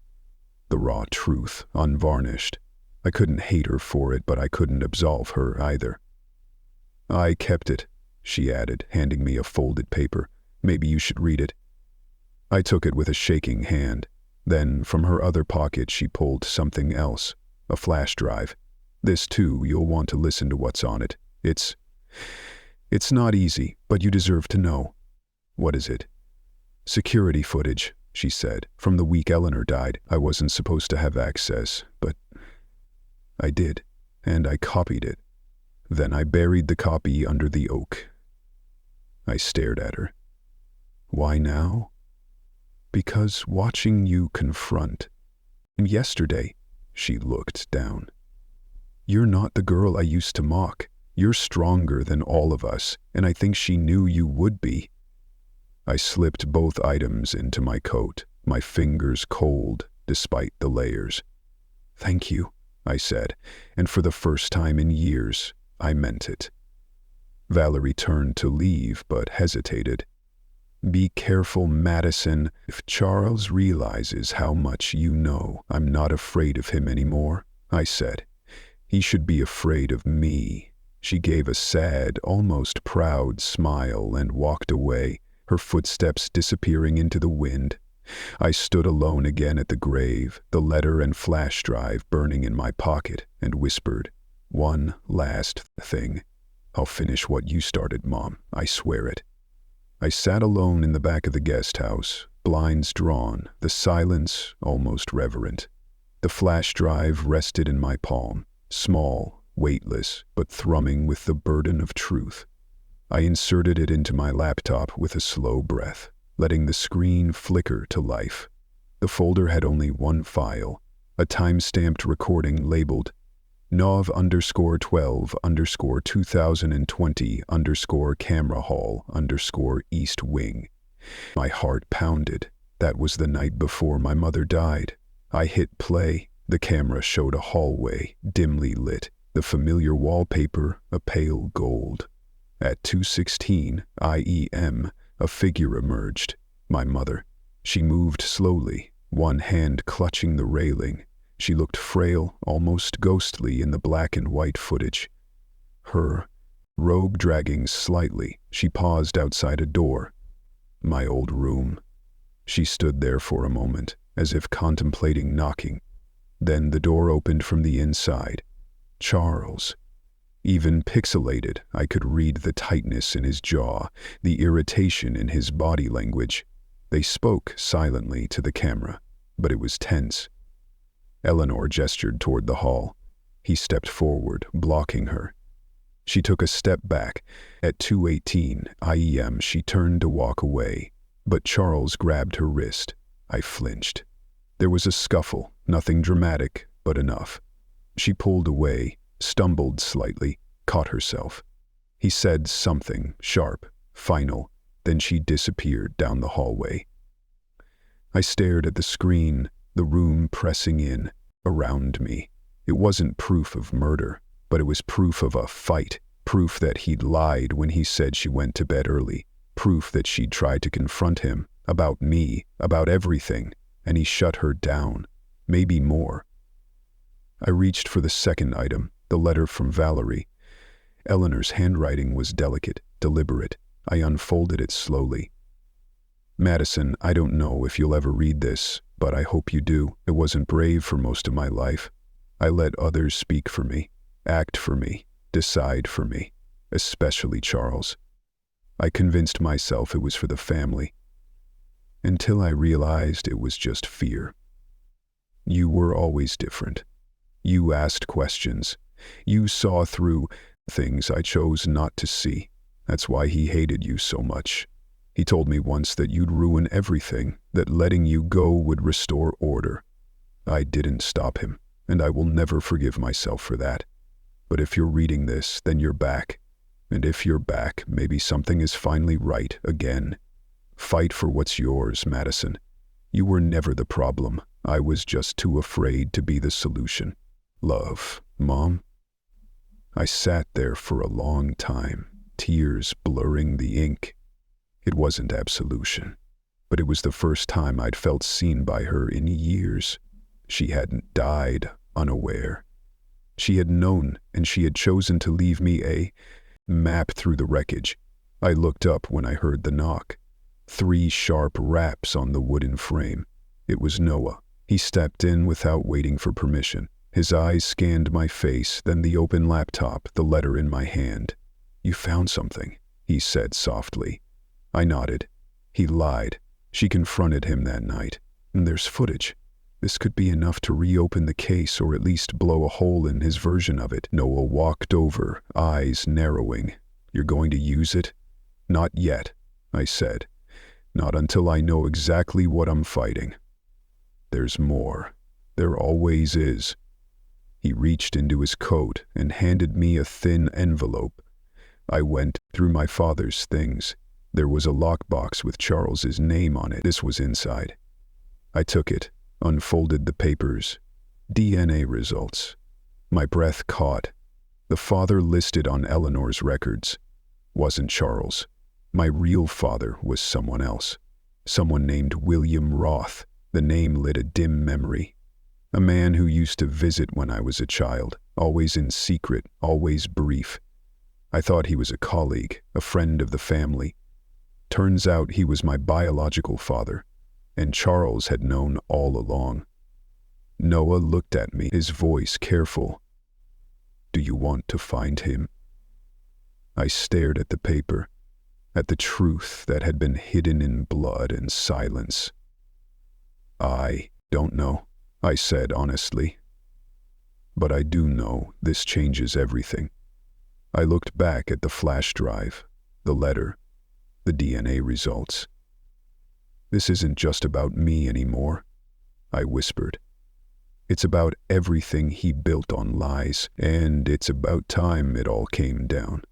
The raw truth, unvarnished. I couldn't hate her for it, but I couldn't absolve her either. I kept it, she added, handing me a folded paper. Maybe you should read it. I took it with a shaking hand. Then, from her other pocket, she pulled something else, a flash drive. This, too, you'll want to listen to what's on it. It's not easy, but you deserve to know. "What is it?" "Security footage," she said, "from the week Eleanor died. I wasn't supposed to have access, but I did, and I copied it. Then I buried the copy under the oak." I stared at her. "Why now?" "Because watching you confront. And yesterday," she looked down, "you're not the girl I used to mock. You're stronger than all of us, and I think she knew you would be." I slipped both items into my coat, my fingers cold despite the layers. "Thank you," I said, and for the first time in years, I meant it. Valerie turned to leave, but hesitated. "Be careful, Madison. If Charles realizes how much you know, I'm not afraid of him anymore," I said. "He should be afraid of me." She gave a sad, almost proud smile and walked away, her footsteps disappearing into the wind. I stood alone again at the grave, the letter and flash drive burning in my pocket, and whispered, "One last thing. I'll finish what you started, Mom. I swear it." I sat alone in the back of the guest house, blinds drawn, the silence almost reverent. The flash drive rested in my palm, small, weightless, but thrumming with the burden of truth. I inserted it into my laptop with a slow breath, letting the screen flicker to life. The folder had only one file, a time-stamped recording labeled Nov_12_2020_camera hall_East Wing. My heart pounded. That was the night before my mother died. I hit play. The camera showed a hallway, dimly lit, the familiar wallpaper a pale gold. At 2:16 IEM, a figure emerged. My mother. She moved slowly, one hand clutching the railing. She looked frail, almost ghostly in the black and white footage. Her robe dragging slightly, she paused outside a door. My old room. She stood there for a moment, as if contemplating knocking. Then the door opened from the inside. Charles. Even pixelated, I could read the tightness in his jaw, the irritation in his body language. They spoke silently to the camera, but it was tense. Eleanor gestured toward the hall. He stepped forward, blocking her. She took a step back. At 2:18 IEM, she turned to walk away, but Charles grabbed her wrist. I flinched. There was a scuffle, nothing dramatic, but enough. She pulled away, stumbled slightly, caught herself. He said something, sharp, final, then she disappeared down the hallway. I stared at the screen, the room pressing in, around me. It wasn't proof of murder, but it was proof of a fight, proof that he'd lied when he said she went to bed early, proof that she'd tried to confront him, about me, about everything, and he shut her down, maybe more. I reached for the second item, the letter from Valerie. Eleanor's handwriting was delicate, deliberate. I unfolded it slowly. "Madison, I don't know if you'll ever read this, but I hope you do. It wasn't brave for most of my life. I let others speak for me, act for me, decide for me, especially Charles. I convinced myself it was for the family, until I realized it was just fear. You were always different. You asked questions. You saw through things I chose not to see. That's why he hated you so much. He told me once that you'd ruin everything, that letting you go would restore order. I didn't stop him, and I will never forgive myself for that. But if you're reading this, then you're back. And if you're back, maybe something is finally right again. Fight for what's yours, Madison. You were never the problem. I was just too afraid to be the solution. Love, Mom." I sat there for a long time, tears blurring the ink. It wasn't absolution, but it was the first time I'd felt seen by her in years. She hadn't died unaware. She had known, and she had chosen to leave me a map through the wreckage. I looked up when I heard the knock. 3 sharp raps on the wooden frame. It was Noah. He stepped in without waiting for permission. His eyes scanned my face, then the open laptop, the letter in my hand. "You found something," he said softly. I nodded. He lied. She confronted him that night. And there's footage. This could be enough to reopen the case or at least blow a hole in his version of it. Noah walked over, eyes narrowing. You're going to use it? Not yet, I said. Not until I know exactly what I'm fighting. There's more. There always is. He reached into his coat and handed me a thin envelope. I went through my father's things. There was a lockbox with Charles's name on it. This was inside. I took it, unfolded the papers. DNA results. My breath caught. The father listed on Eleanor's records wasn't Charles. My real father was someone else. Someone named William Roth. The name lit a dim memory. A man who used to visit when I was a child, always in secret, always brief. I thought he was a colleague, a friend of the family. Turns out he was my biological father, and Charles had known all along. Noah looked at me, his voice careful. Do you want to find him? I stared at the paper, at the truth that had been hidden in blood and silence. I don't know, I said honestly. But I do know this changes everything. I looked back at the flash drive, the letter, the DNA results. This isn't just about me anymore, I whispered. It's about everything he built on lies, and it's about time it all came down.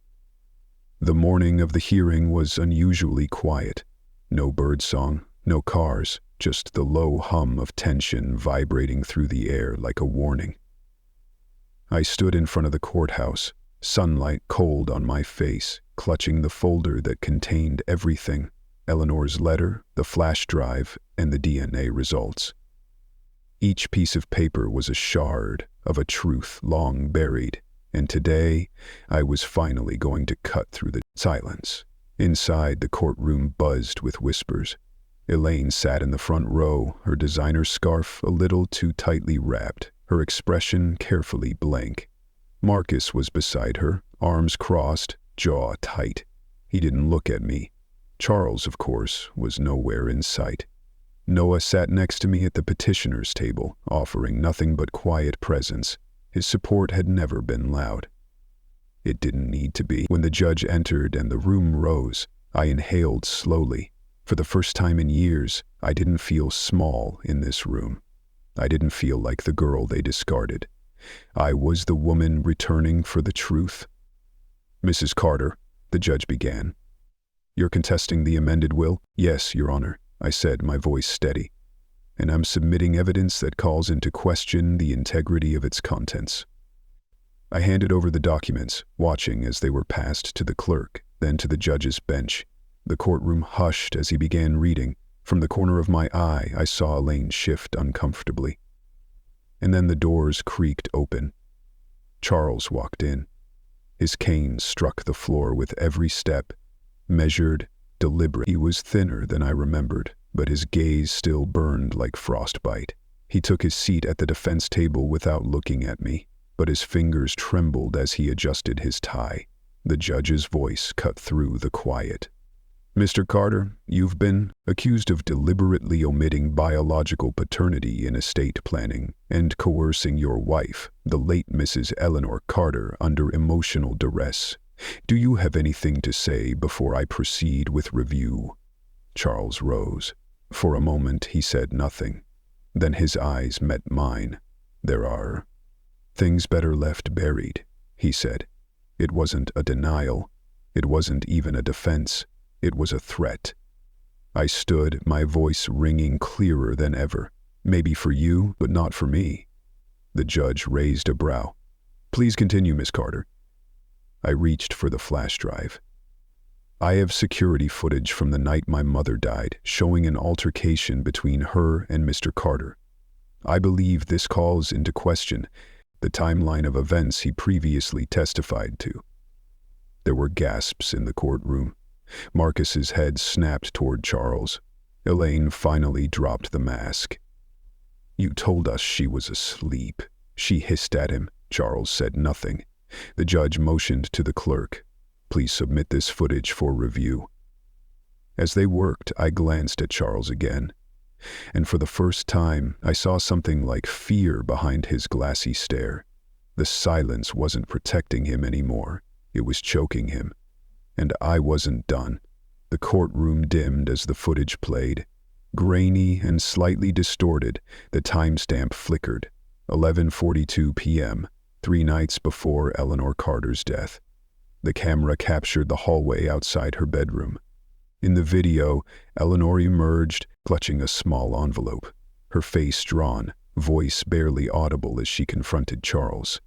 The morning of the hearing was unusually quiet. No birdsong, no cars, just the low hum of tension vibrating through the air like a warning. I stood in front of the courthouse, sunlight cold on my face, clutching the folder that contained everything: Eleanor's letter, the flash drive, and the DNA results. Each piece of paper was a shard of a truth long buried, and today I was finally going to cut through the silence. Inside, the courtroom buzzed with whispers. Elaine sat in the front row, her designer scarf a little too tightly wrapped, her expression carefully blank. Marcus was beside her, arms crossed, jaw tight. He didn't look at me. Charles, of course, was nowhere in sight. Noah sat next to me at the petitioner's table, offering nothing but quiet presence. His support had never been loud. It didn't need to be. When the judge entered and the room rose, I inhaled slowly. For the first time in years, I didn't feel small in this room. I didn't feel like the girl they discarded. I was the woman returning for the truth. Mrs. Carter, the judge began. You're contesting the amended will? Yes, Your Honor, I said, my voice steady. And I'm submitting evidence that calls into question the integrity of its contents. I handed over the documents, watching as they were passed to the clerk, then to the judge's bench. The courtroom hushed as he began reading. From the corner of my eye, I saw Elaine shift uncomfortably. And then the doors creaked open. Charles walked in. His cane struck the floor with every step, measured, deliberate. He was thinner than I remembered, but his gaze still burned like frostbite. He took his seat at the defense table without looking at me, but his fingers trembled as he adjusted his tie. The judge's voice cut through the quiet. Mr. Carter, you've been accused of deliberately omitting biological paternity in estate planning and coercing your wife, the late Mrs. Eleanor Carter, under emotional duress. Do you have anything to say before I proceed with review? Charles rose. For a moment he said nothing. Then his eyes met mine. There are things better left buried, he said. It wasn't a denial. It wasn't even a defense. It was a threat. I stood, my voice ringing clearer than ever. Maybe for you, but not for me. The judge raised a brow. Please continue, Miss Carter. I reached for the flash drive. I have security footage from the night my mother died, showing an altercation between her and Mr. Carter. I believe this calls into question the timeline of events he previously testified to. There were gasps in the courtroom. Marcus's head snapped toward Charles. Elaine finally dropped the mask. You told us she was asleep, she hissed at him. Charles said nothing. The judge motioned to the clerk. Please submit this footage for review. As they worked, I glanced at Charles again, and for the first time, I saw something like fear behind his glassy stare. The silence wasn't protecting him anymore. It was choking him. And I wasn't done. The courtroom dimmed as the footage played. Grainy and slightly distorted, the timestamp flickered. 11:42 p.m., 3 nights before Eleanor Carter's death. The camera captured the hallway outside her bedroom. In the video, Eleanor emerged, clutching a small envelope, her face drawn, voice barely audible as she confronted Charles.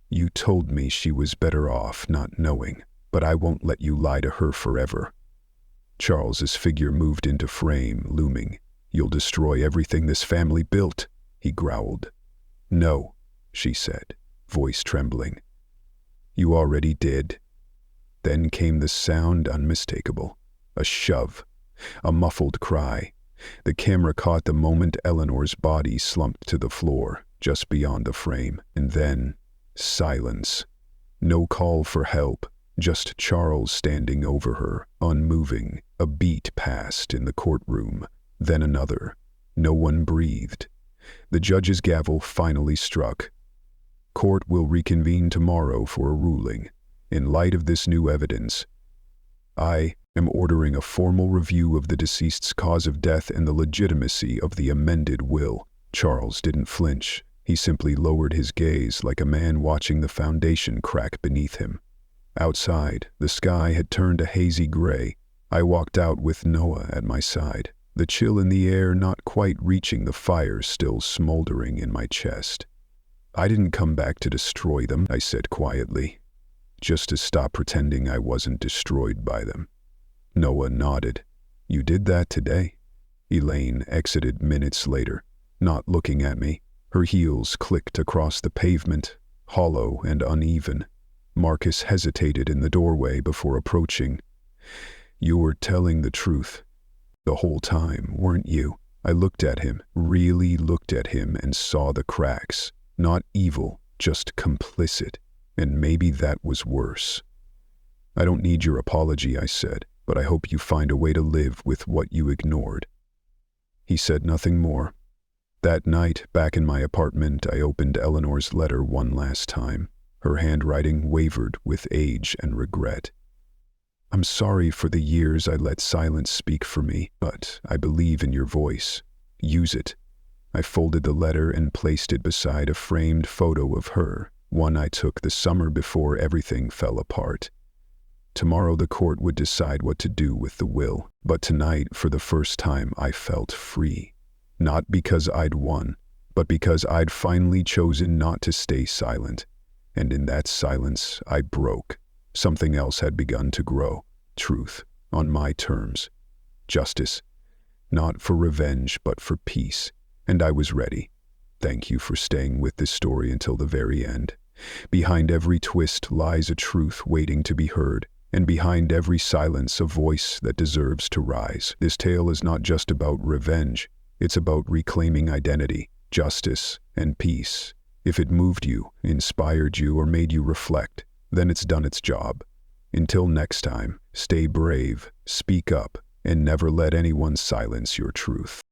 "You told me she was better off not knowing, but I won't let you lie to her forever." Charles's figure moved into frame, looming. "You'll destroy everything this family built," he growled. "No," she said, voice trembling. "You already did." Then came the sound unmistakable. A shove. A muffled cry. The camera caught the moment Eleanor's body slumped to the floor, just beyond the frame, and then silence. No call for help, just Charles standing over her, unmoving. A beat passed in the courtroom, then another. No one breathed. The judge's gavel finally struck. "Court will reconvene tomorrow for a ruling. In light of this new evidence, I am ordering a formal review of the deceased's cause of death and the legitimacy of the amended will." Charles didn't flinch. He simply lowered his gaze like a man watching the foundation crack beneath him. Outside, the sky had turned a hazy gray. I walked out with Noah at my side, the chill in the air not quite reaching the fire still smoldering in my chest. "I didn't come back to destroy them," I said quietly, "just to stop pretending I wasn't destroyed by them." Noah nodded. "You did that today?" Elaine exited minutes later, not looking at me. Her heels clicked across the pavement, hollow and uneven. Marcus hesitated in the doorway before approaching. "You were telling the truth the whole time, weren't you?" I looked at him, really looked at him, and saw the cracks. Not evil, just complicit. And maybe that was worse. "I don't need your apology," I said, "but I hope you find a way to live with what you ignored." He said nothing more. That night, back in my apartment, I opened Eleanor's letter one last time. Her handwriting wavered with age and regret. "I'm sorry for the years I let silence speak for me, but I believe in your voice. Use it." I folded the letter and placed it beside a framed photo of her, one I took the summer before everything fell apart. Tomorrow the court would decide what to do with the will, but tonight, for the first time, I felt free. Not because I'd won, but because I'd finally chosen not to stay silent. And in that silence, I broke. Something else had begun to grow. Truth, on my terms. Justice, not for revenge, but for peace. And I was ready. Thank you for staying with this story until the very end. Behind every twist lies a truth waiting to be heard, and behind every silence a voice that deserves to rise. This tale is not just about revenge. It's about reclaiming identity, justice, and peace. If it moved you, inspired you, or made you reflect, then it's done its job. Until next time, stay brave, speak up, and never let anyone silence your truth.